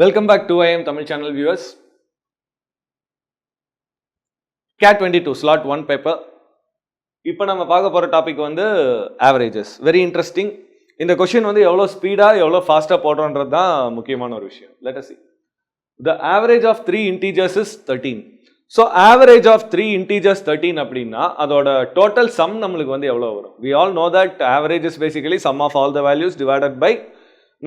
Welcome back to IM Tamil channel viewers. CAT 22 slot 1 paper. இப்போ நம்ம பார்க்க போற டாபிக் வந்து averages. Very interesting. இந்த கொஸ்டின் வந்து எவ்வளவு ஸ்பீடா எவ்வளவு ஃபாஸ்டா போடுறோன்றது தான் முக்கியமான ஒரு விஷயம். Let us see. The average of 3 integers is 13. So average of 3 integers 13 அப்படின்னா அதோட total sum நம்மளுக்கு வந்து எவ்வளவு வரும்? We all know that average is basically sum of all the values divided by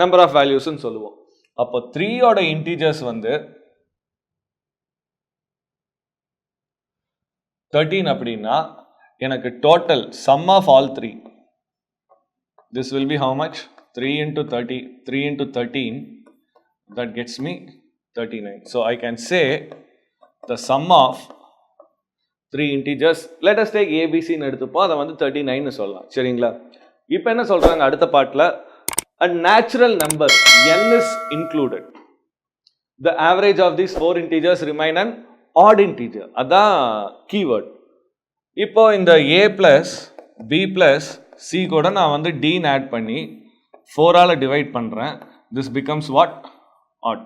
number of values ன்னு சொல்லுவோம். அப்போ 3 ஓட integers வந்து 13 அப்படின்னா எனக்கு total sum of all 3 this will be how much? 3 into 13 that gets me 39. So I can say the sum of 3 integers, let us take ABC ன்னு எடுத்துப்போம், அதை வந்து 39 ன்னு சொல்லலாம். சரிங்களா? இப்போ என்ன சொல்றாங்க அடுத்த பார்ட்ல, a natural number n is included. The average of these 4 integers remain an odd integer. அதான் keyword. இப்போ இந்த a plus b plus c கூட நான் வந்து d ன்னு ஆட் பண்ணி 4 ஆல டிவைட் பண்றேன். This becomes what? Odd.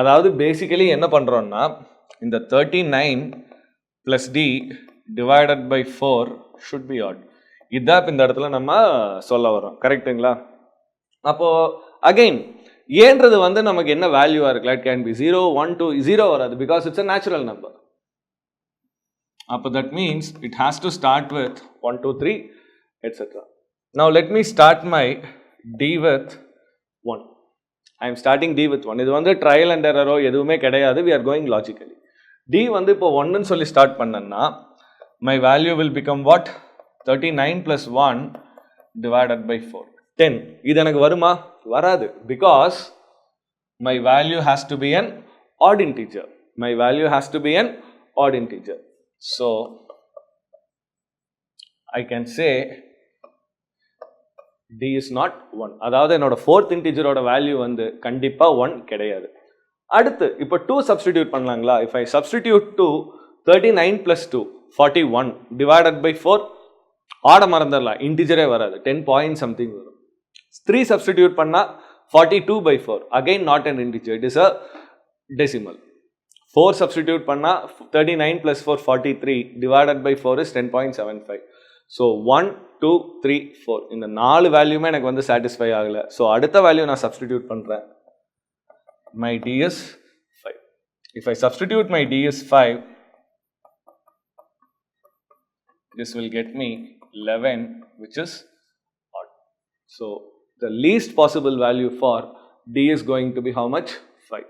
அதாவது பேசிக்கலி என்ன பண்றோம்னா இந்த 39 plus d divided by 4 should be odd. இதான் இந்த இடத்துல நம்ம சொல்ல வரோம். கரெக்ட்டுங்களா? அப்போ அகைன் ஏன்றது வந்து நமக்கு என்ன வேல்யூவா இருக்கலாம்? It can be 0, 1, 2, 0 வராது because it's a natural number. அப்போ that means it has to start with 1, 2, 3 etc. Now let me start my d with 1. I am starting d with 1. இது வந்து trial and error எதுவுமே கிடையாது. We are going logically. d வந்து இப்போ 1 ன்னு சொல்லி start பண்ணேன்னா my value will become what? 39 plus 1 divided by 4. 10. இது எனக்கு வருமா? வராது. Because my value has to be an odd integer. My value has to be an odd integer. So I can say d is not 1. அதாவது என்னோட 4th integer ஓட value வந்து கண்டிப்பா 1 கிடையாது. அடுத்து இப்போ 2 substitute பண்ணலாங்களா? If I substitute 2, 39 plus 2, 41 divided by 4, ஆட மறந்துடலாம், இன்டிஜரே வராது, 10 point something வரும். 3 substitute பண்ணா 42 by 4, again not an integer, it is a decimal. 4 substitute பண்ணா 39 plus 4, 43 divided by 4 is 10.75. So 1, 2, 3, 4 இந்த 4 வேல்யூமே எனக்கு வந்து satisfy ஆகல. So அடுத்த வேல்யூ நான் substitute பண்றேன். My d is 5. If I substitute my d is 5, this will get me 11, which is odd. So the least possible value for d is going to be how much? 5.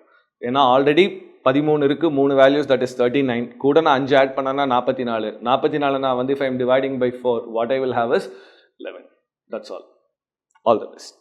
ஏன்னா already 13 இருக்கு, 3 values, that is 39. கூட நான் 5 add பண்ணனா 44. 44 நான் வந்து if I am dividing by 4, what I will have is 11. That's all. All the best.